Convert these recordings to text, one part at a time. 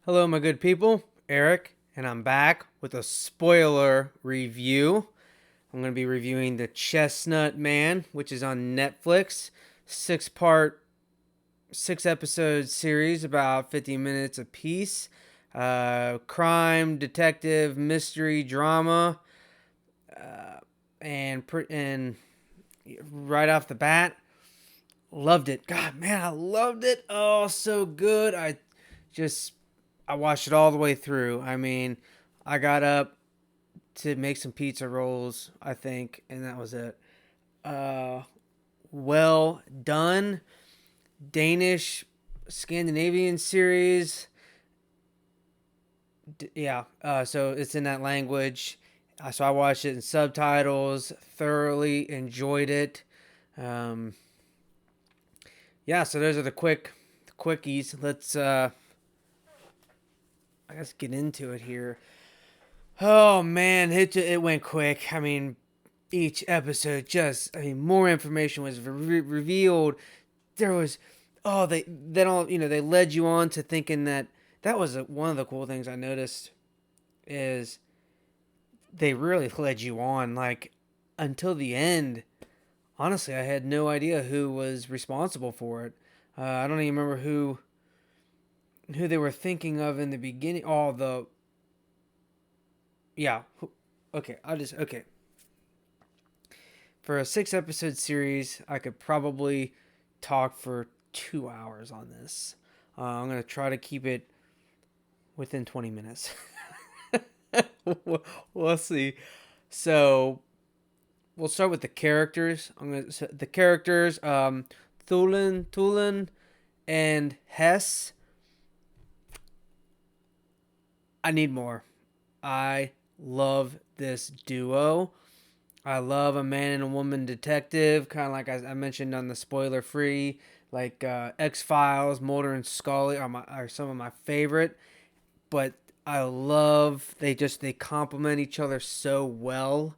Hello, my good people. Eric, and I'm back with a spoiler review. I'm going to be reviewing The Chestnut Man, which is on Netflix. Six-part, six-episode series, about 50 minutes apiece. Crime, detective, mystery, drama, and right off the bat, loved it. God, man, I loved it. Oh, so good. Just I watched it all the way through. I mean, I got up to make some pizza rolls, I think, and that was it. Uh, well done. Danish, Scandinavian series. Yeah, so it's in that language. So I watched it in subtitles. Thoroughly enjoyed it. Um, yeah, so those are the quickies. Let's I guess get into it here. Oh man, it went quick. I mean, each episode more information was revealed. There was they then all they led you on to thinking that was one of the cool things I noticed is they really led you on like until the end. Honestly, I had no idea who was responsible for it. I don't even remember who they were thinking of in the beginning. All the yeah. Okay, I'll just okay. For a six-episode series, I could probably talk for 2 hours on this. I'm gonna try to keep it within 20 minutes. We'll see. So we'll start with the characters. The characters, Thulin, and Hess. I need more. I love this duo. I love a man and a woman detective, kind of like I mentioned on the spoiler free, like X Files, Mulder and Scully are some of my favorite. But I love they complement each other so well.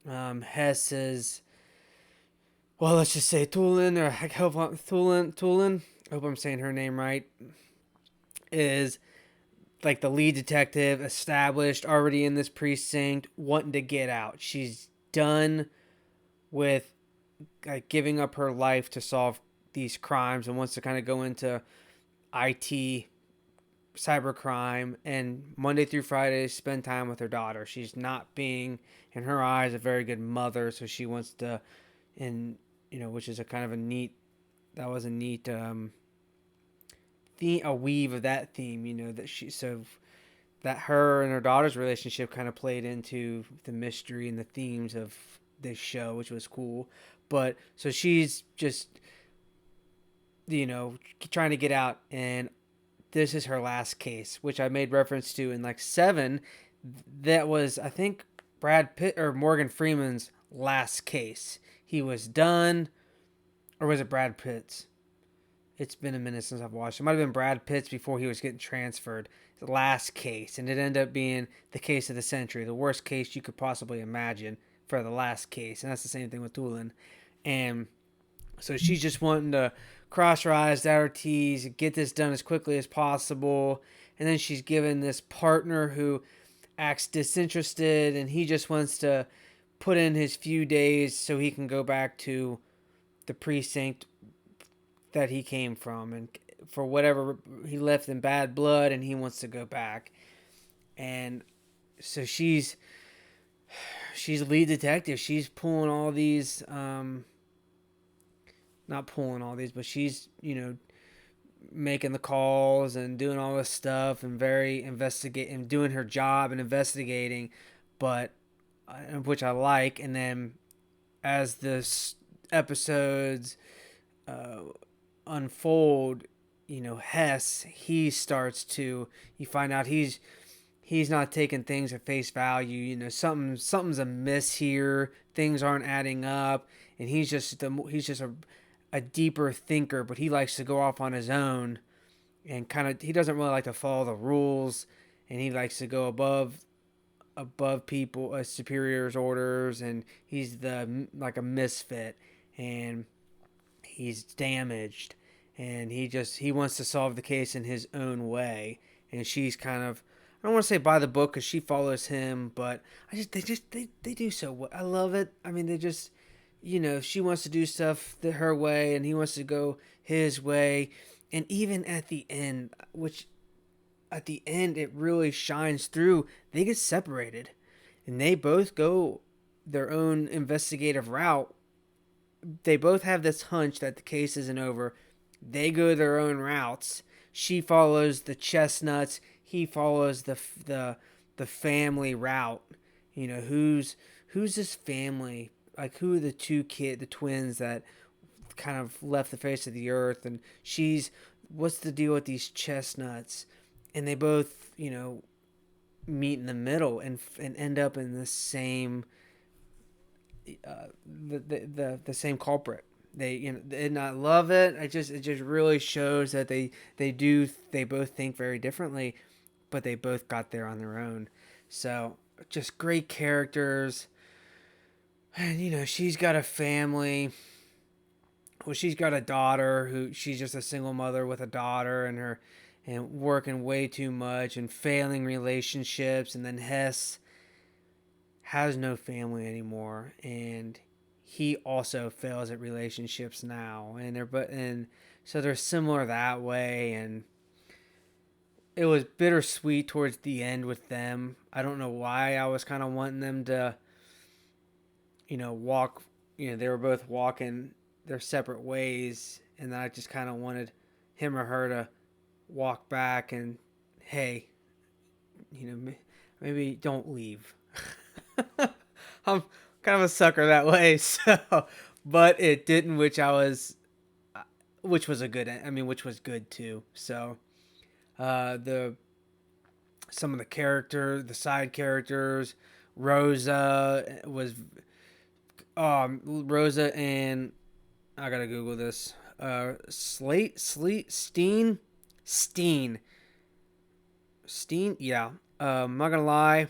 Hess is well, let's just say Tulin or I hope Tulin. I hope I'm saying her name right. Is like the lead detective, established, already in this precinct, wanting to get out. She's done with like giving up her life to solve these crimes and wants to kind of go into IT cybercrime and Monday through Friday spend time with her daughter. She's not being in her eyes a very good mother, so she wants to and which is a kind of a neat that was a neat theme, a weave of that theme, that she so that her and her daughter's relationship kind of played into the mystery and the themes of this show, which was cool. But so she's just trying to get out, and this is her last case, which I made reference to in like Seven. That was, I think, Brad Pitt or Morgan Freeman's last case. He was done, or was it Brad Pitt's? It's been a minute since I've watched. It might have been Brad Pitt's before he was getting transferred. The last case, and it ended up being the case of the century, the worst case you could possibly imagine for the last case, and that's the same thing with Tulin. And so she's just wanting to cross her I's, dot her T's, get this done as quickly as possible. And then she's given this partner who acts disinterested, and he just wants to put in his few days so he can go back to the precinct that he came from. And for whatever, he left in bad blood, and he wants to go back. And so she's lead detective. She's pulling all these not pulling all these, but she's making the calls and doing all this stuff and very investigate and doing her job and investigating, but which I like. And then as the episodes uh, unfold, Hess he starts to you find out he's not taking things at face value. Something's amiss here. Things aren't adding up, and he's just a deeper thinker, but he likes to go off on his own and kind of he doesn't really like to follow the rules, and he likes to go above people, superiors' orders, and he's the like a misfit, and he's damaged, and he wants to solve the case in his own way, and she's kind of, I don't want to say by the book because she follows him, but they do so well. I love it. I mean, they just, she wants to do stuff her way, and he wants to go his way, and even at the end, which at the end it really shines through. They get separated, and they both go their own investigative route. They both have this hunch that the case isn't over. They go their own routes. She follows the chestnuts. He follows the family route. Who's this family? Like, who are the twins that kind of left the face of the earth? And what's the deal with these chestnuts? And they both, meet in the middle and end up in the same the same culprit. And I love it. It just really shows that they both think very differently, but they both got there on their own. So just great characters. And she's got a family. Well, she's got a daughter who she's just a single mother with a daughter, and working way too much and failing relationships. And then Hess has no family anymore, and he also fails at relationships now, and so they're similar that way. And it was bittersweet towards the end with them. I don't know why I was kind of wanting them to, walk. They were both walking their separate ways, and I just kind of wanted him or her to walk back and, hey, maybe don't leave. I'm kind of a sucker that way, so, but it didn't, which was a good. I mean, which was good too. So, the some of the side characters, Rosa was, Rosa and I gotta Google this. Steen. Yeah. I'm not gonna lie.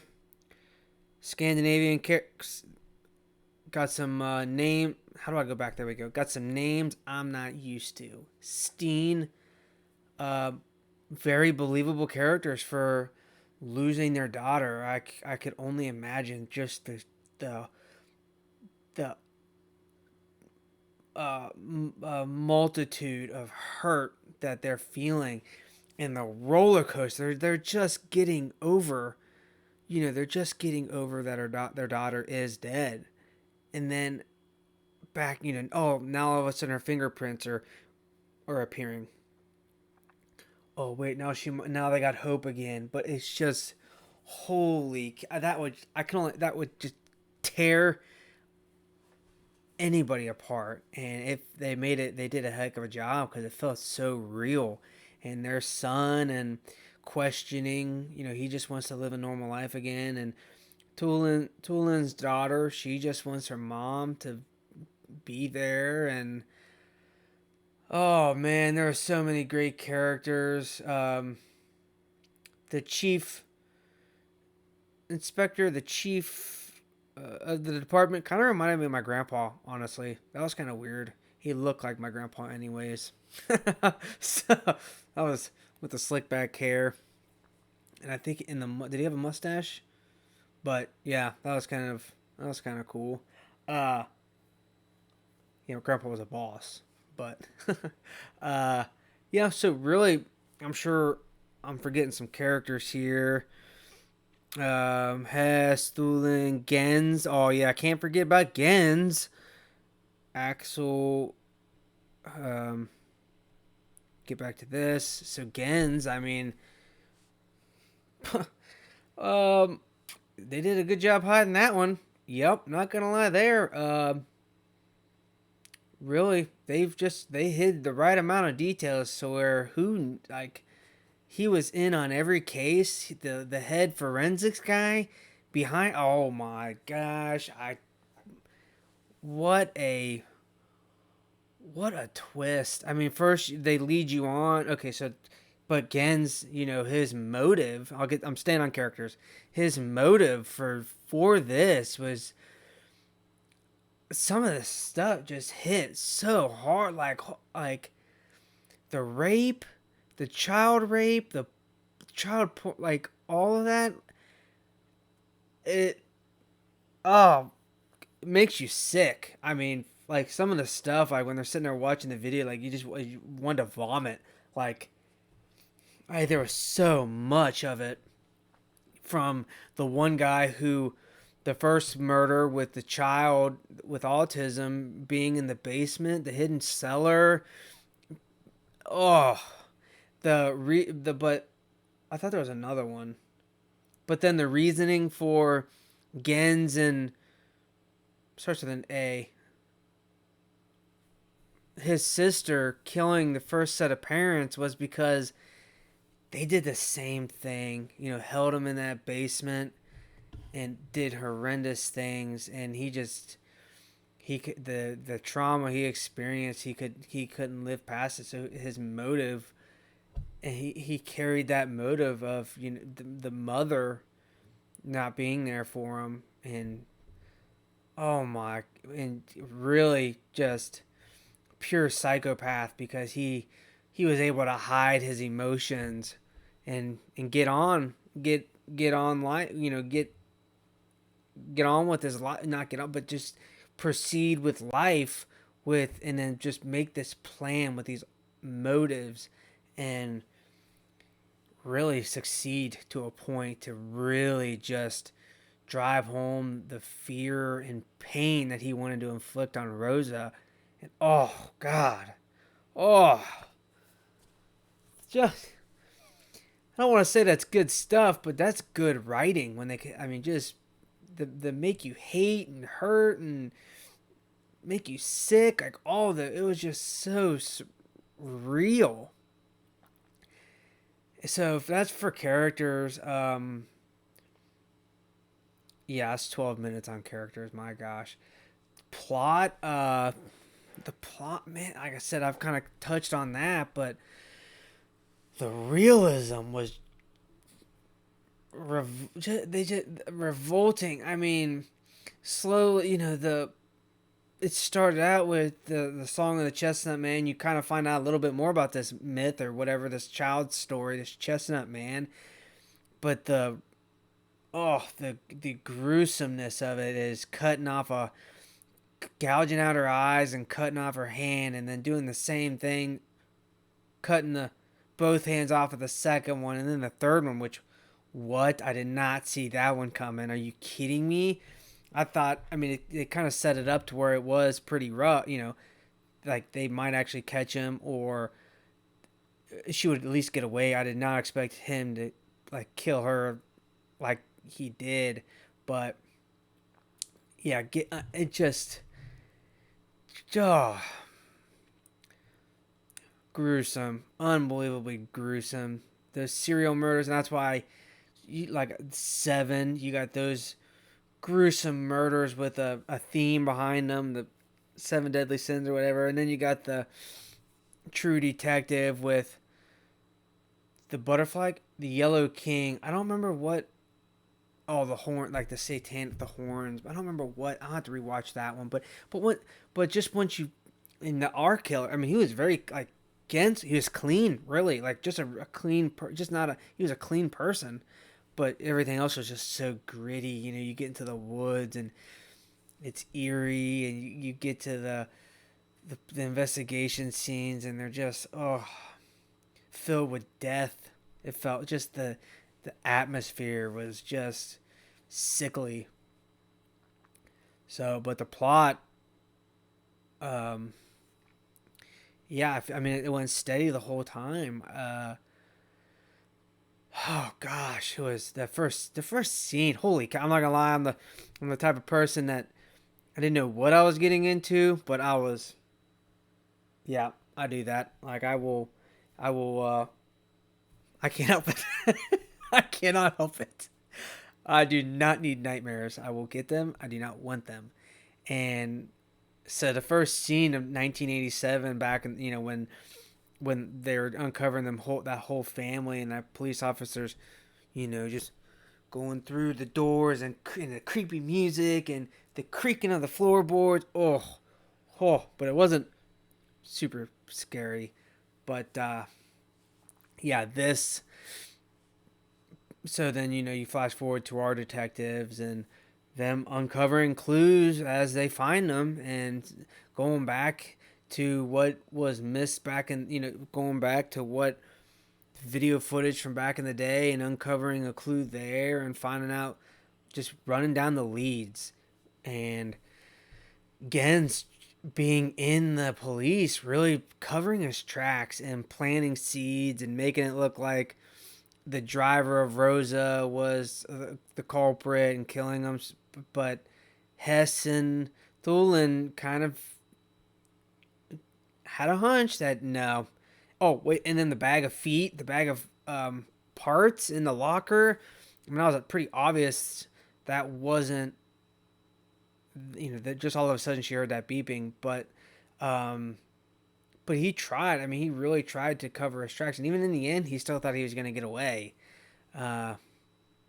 Scandinavian got some name. How do I go back? There we go. Got some names I'm not used to. Steen. Uh, Very believable characters for losing their daughter. I could only imagine just the the multitude of hurt that they're feeling, and the roller coaster. They're just getting over. They're just getting over that their daughter is dead, and then back. Oh, now all of a sudden her fingerprints are appearing. Oh wait, now they got hope again. But it's just holy. That would just tear anybody apart. And if they made it, they did a heck of a job because it felt so real. And their son and questioning, he just wants to live a normal life again. And Tulin's daughter, she just wants her mom to be there. And oh man, there are so many great characters. The chief inspector, the chief of the department, kind of reminded me of my grandpa. Honestly, that was kind of weird. He looked like my grandpa, anyways. So that was with the slick back hair, and I think did he have a mustache? But yeah, that was kind of cool. Uh, Grandpa was a boss, but uh, yeah. So really, I'm sure I'm forgetting some characters here. Hess, Thulin, Gens. Oh yeah, I can't forget about Gens. Axel. Um, get back to this. So Gens, I mean, um, they did a good job hiding that one. Yep, not gonna lie there. Really, they hid the right amount of details so where who like he was in on every case. The head forensics guy behind. Oh my gosh! What a what a twist. I mean, first they lead you on. Okay, so but Gen's, his motive. I'm staying on characters. His motive for this was some of the stuff just hit so hard, like the rape, the child rape, the like all of that, it oh it makes you sick. I mean, like some of the stuff, like when they're sitting there watching the video, like you want to vomit. Like, there was so much of it from the one guy who, the first murder with the child with autism being in the basement, the hidden cellar. Oh, but I thought there was another one. But then the reasoning for Gens and starts with an A. His sister killing the first set of parents was because they did the same thing. Held him in that basement and did horrendous things, and the trauma he experienced, he couldn't live past it. So his motive, and he carried that motive of the mother not being there for him, and oh my, and really just pure psychopath, because he was able to hide his emotions and get on life, get on with his life, not get on, but just proceed with life with, and then just make this plan with these motives, and really succeed to a point to really just drive home the fear and pain that he wanted to inflict on Rosa. And oh God, oh, just, I don't want to say that's good stuff, but that's good writing when they I mean, just the make you hate and hurt and make you sick, like it was just so real. So if that's for characters, yeah, it's 12 minutes on characters. My gosh, plot, the plot, man. Like I said, I've kind of touched on that, but the realism was they just revolting. I mean, slowly, it started out with the song of the Chestnut Man. You kind of find out a little bit more about this myth or whatever, this child's story, this Chestnut Man. But the gruesomeness of it is gouging out her eyes and cutting off her hand, and then doing the same thing, cutting the both hands off of the second one, and then the third one, which, what? I did not see that one coming. Are you kidding me? I thought, I mean, it kind of set it up to where it was pretty rough, like they might actually catch him, or she would at least get away. I did not expect him to, like, kill her like he did, but yeah, it just, oh, gruesome, unbelievably gruesome. Those serial murders, and that's why, like Seven, you got those gruesome murders with a theme behind them, the Seven Deadly Sins or whatever, and then you got the True Detective with the butterfly, the Yellow King. I don't remember what. Oh, the horn, like the horns. I don't remember what. I'll have to rewatch that one. But just once you, in the R Killer, I mean, he was very, like, he was clean, really, like just a clean, just not a, he was a clean person, but everything else was just so gritty. You get into the woods and it's eerie, and you get to the investigation scenes, and they're just, filled with death. It felt just the atmosphere was just sickly. So, but the plot, yeah, I mean, it went steady the whole time. Oh gosh, it was the first scene. Holy cow! I'm not gonna lie, I'm the type of person that I didn't know what I was getting into, but I was. Yeah, I do that. Like, I will. I can't help it. I cannot help it. I do not need nightmares. I will get them. I do not want them. And so the first scene of 1987, back in, when they were uncovering that whole family, and that police officers, just going through the doors, and the creepy music and the creaking of the floorboards. But it wasn't super scary. But yeah, this So then, you flash forward to our detectives and them uncovering clues as they find them and going back to what was missed back in, going back to what video footage from back in the day and uncovering a clue there and finding out, just running down the leads. And Gens being in the police, really covering his tracks and planting seeds and making it look like the driver of Rosa was the culprit and killing him. But Hess and Thulin kind of had a hunch that no. Oh, wait, and then the bag of feet, the bag of parts in the locker. I mean, that was pretty obvious that wasn't, that just all of a sudden she heard that beeping. Um, but he tried. I mean, he really tried to cover his tracks. And even in the end, he still thought he was going to get away. Uh,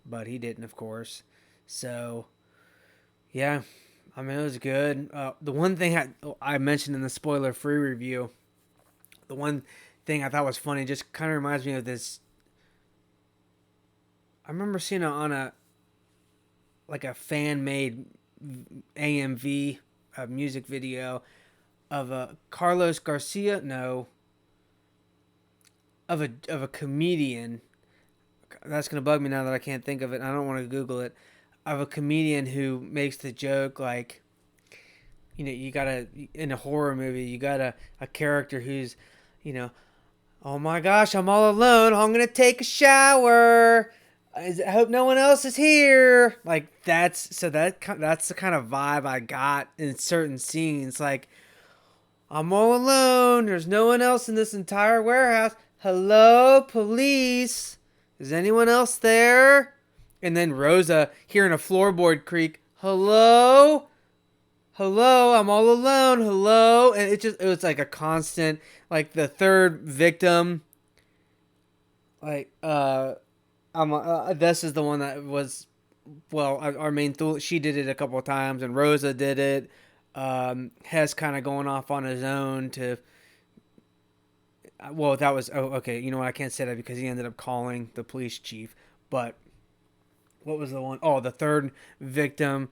but he didn't, of course. So, yeah, I mean, it was good. The one thing I mentioned in the spoiler-free review, the one thing I thought was funny, just kind of reminds me of this. I remember seeing it on like a fan-made AMV music video of a Carlos Garcia. No, of a comedian. That's gonna bug me now that I can't think of it. I don't want to Google it. Of a comedian who makes the joke like, you gotta, in a horror movie, you got a character who's, you know, oh my gosh, I'm all alone. I'm gonna take a shower. I hope no one else is here. Like that's the kind of vibe I got in certain scenes. Like, I'm all alone. There's no one else in this entire warehouse. Hello, police. Is anyone else there? And then Rosa hearing a floorboard creak. Hello? Hello, I'm all alone. Hello. And it was like a constant, like the third victim. Like, this is the one that was, well, our main tool. She did it a couple of times, and Rosa did it. Hess kind of going off on his own to, well, that was, oh, okay, you know what, I can't say that because he ended up calling the police chief. But what was the one? Oh, the third victim.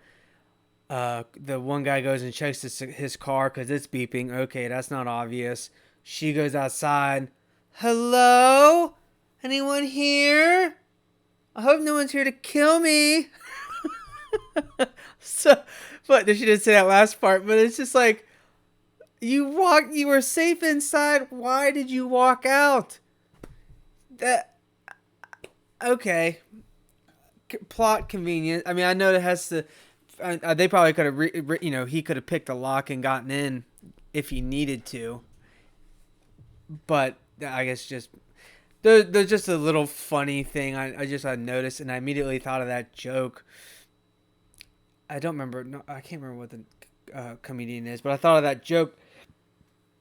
The one guy goes and checks his car because it's beeping. Okay, that's not obvious. She goes outside. Hello? Anyone here? I hope no one's here to kill me. So, but she didn't say that last part. But it's just like, you were safe inside. Why did you walk out? That, okay. Plot convenience. I mean, I know it has to. They probably could have, he could have picked a lock and gotten in if he needed to. But I guess just there's just a little funny thing I noticed, and I immediately thought of that joke. I don't remember. No, I can't remember what the comedian is, but I thought of that joke,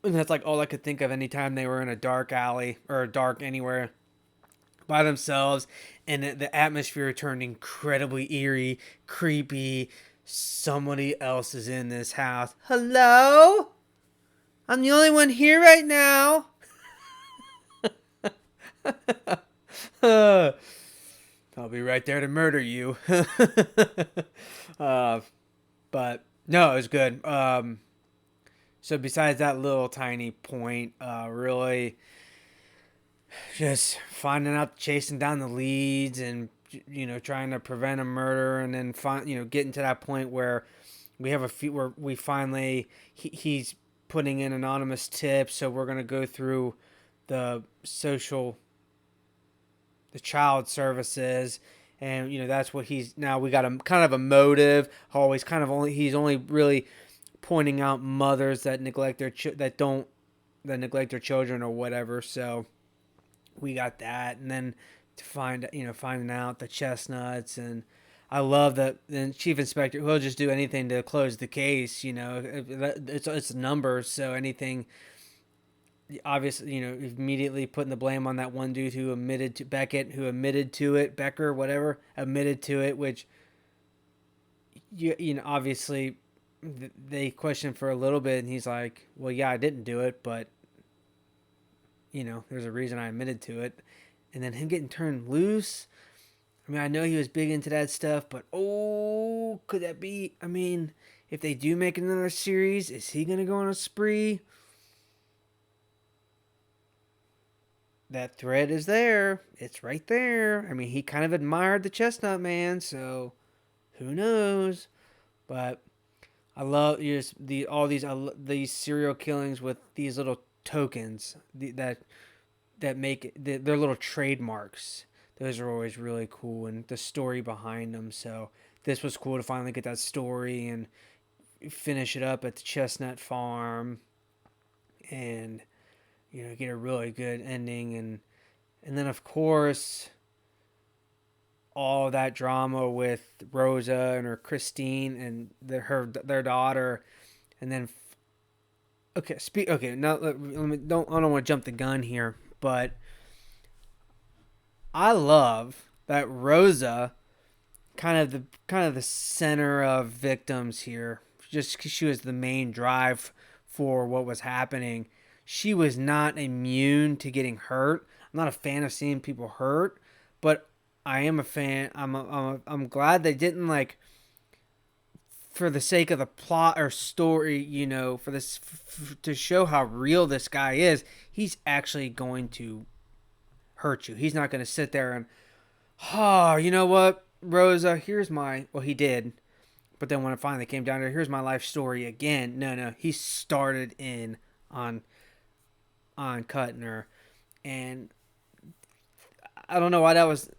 and that's like all I could think of anytime they were in a dark alley or dark anywhere by themselves, and the atmosphere turned incredibly eerie, creepy. Somebody else is in this house. Hello? I'm the only one here right now. I'll be right there to murder you. But no, it was good. So besides that little tiny point, really just finding out, chasing down the leads, and trying to prevent a murder, and then getting to that point where we have where we finally he's putting in anonymous tips, so we're gonna go through the child services, and that's what now we got a kind of a motive. Always kind of he's only really pointing out mothers that neglect that neglect their children or whatever. So we got that, and then to finding out the Chestnuts. And I love that the chief inspector will just do anything to close the case. It's numbers, so anything. Obviously, immediately putting the blame on that one dude who admitted to Becker, whatever, admitted to it, which obviously they questioned for a little bit, and he's like, well, yeah, I didn't do it, but there's a reason I admitted to it. And then him getting turned loose, I mean, I know he was big into that stuff, but oh, could that be? I mean, if they do make another series, is he gonna go on a spree? That thread is there. It's right there. I mean, he kind of admired the Chestnut Man, so who knows? But I love just the all these serial killings with these little tokens that make their little trademarks. Those are always really cool, and the story behind them. So this was cool to finally get that story and finish it up at the Chestnut Farm, and get a really good ending. And then of course all that drama with Rosa and her Christine and their daughter, and then now let me don't I don't want to jump the gun here, but I love that Rosa kind of the center of victims here, just because she was the main drive for what was happening. She was not immune to getting hurt. I'm not a fan of seeing people hurt, but I am a fan. I'm glad they didn't, like, for the sake of the plot or story, for this to show how real this guy is. He's actually going to hurt you. He's not going to sit there and, oh, you know what, Rosa, here's my, well, he did, but then when it finally came down to, here's my life story again. No, he started in on cutting her, and I don't know why that was.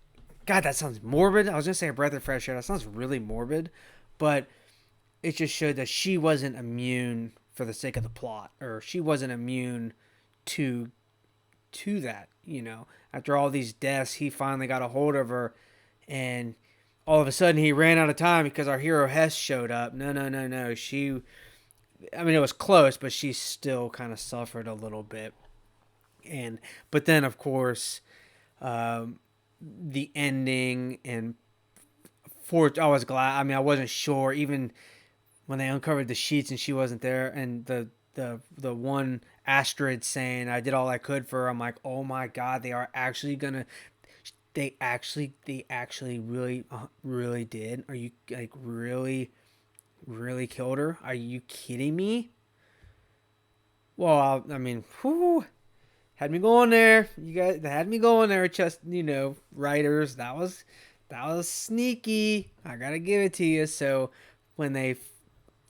God, that sounds morbid. I was gonna say a breath of fresh air. That sounds really morbid, but it just showed that she wasn't immune for the sake of the plot, or she wasn't immune to that. After all these deaths, he finally got a hold of her, and all of a sudden he ran out of time because our hero Hess showed up. No. I mean, it was close, but she still kind of suffered a little bit. But then, of course, the ending, and I was glad. I mean, I wasn't sure even when they uncovered the sheets and she wasn't there, and the one asteroid saying I did all I could for her. I'm like, oh my god, they are actually gonna. They actually really did. Are you, like, really killed her? Are you kidding me? Well, I mean, whew, had me going there. You guys had me going there. Just, writers. That was sneaky. I gotta give it to you. So when they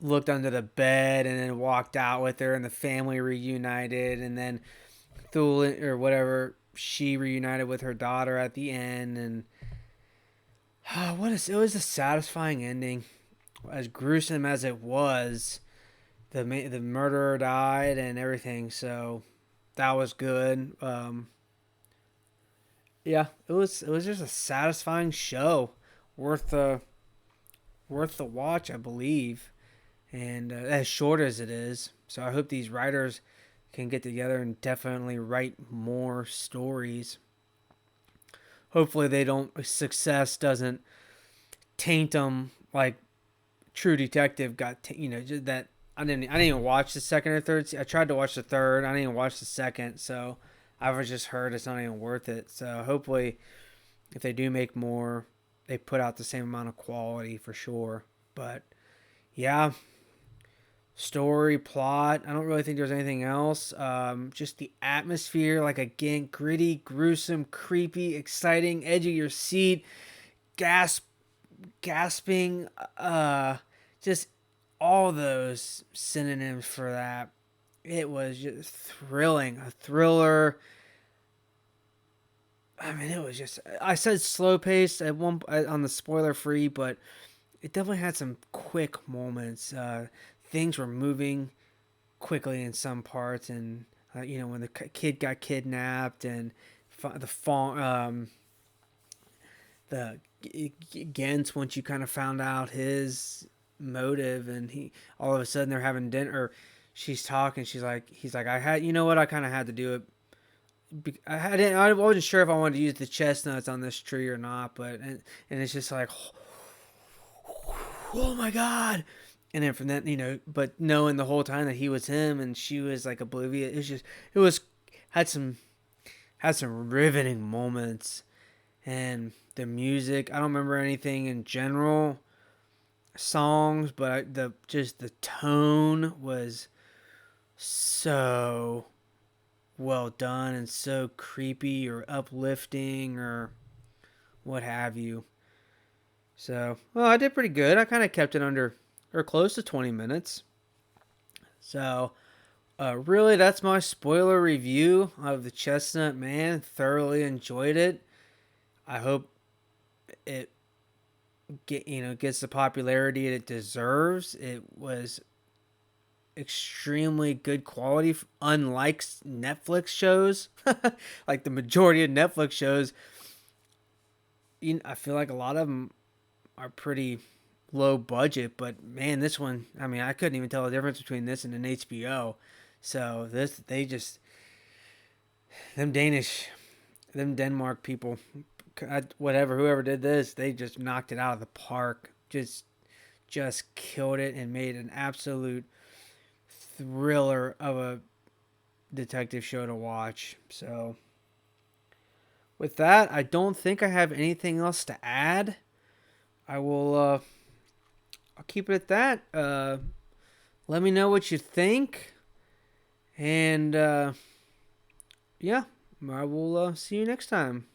looked under the bed and then walked out with her, and the family reunited, and then Thulin or whatever, she reunited with her daughter at the end, and it was a satisfying ending. As gruesome as it was, the murderer died and everything, so that was good. Yeah, it was just a satisfying show, worth the watch, I believe, and as short as it is. So I hope these writers can get together and definitely write more stories. Hopefully, they don't success doesn't taint them like True Detective got. Just that I didn't even watch the second or third. I tried to watch the third. I didn't even watch the second. So I've just heard it's not even worth it. So hopefully, if they do make more, they put out the same amount of quality for sure. But yeah, story, plot, I don't really think there's anything else. Just the atmosphere, like, again, gritty, gruesome, creepy, exciting, edge of your seat, gasp, gasping, just all those synonyms for that. It was just thrilling, a thriller. I mean, it was just, I said slow paced at one on the spoiler free, but it definitely had some quick moments. Things were moving quickly in some parts, and when the kid got kidnapped, and the the Gens, once you kind of found out his motive, and he all of a sudden they're having dinner, or she's talking, he's like, I had, you know what, I kind of had to do it. I wasn't sure if I wanted to use the chestnuts on this tree or not, but and it's just like, oh my god. And then from that, but knowing the whole time that he was him and she was like oblivious, it was had some riveting moments. and the music. I don't remember anything in general, songs, but the just the tone was so well done and so creepy or uplifting or what have you. So, well, I did pretty good. I kind of kept it under or close to 20 minutes. So, really, that's my spoiler review of the Chestnut Man. Thoroughly enjoyed it. I hope it gets the popularity it deserves. It was extremely good quality, unlike Netflix shows. Like the majority of Netflix shows, I feel like a lot of them are pretty low budget, but man, this one, I mean, I couldn't even tell the difference between this and an HBO. So this, they just, them Danish, them Denmark people, whatever, whoever did this, they just knocked it out of the park. Just killed it and made an absolute thriller of a detective show to watch. So with that, I don't think I have anything else to add. I will I'll keep it at that. Let me know what you think. And yeah, I will see you next time.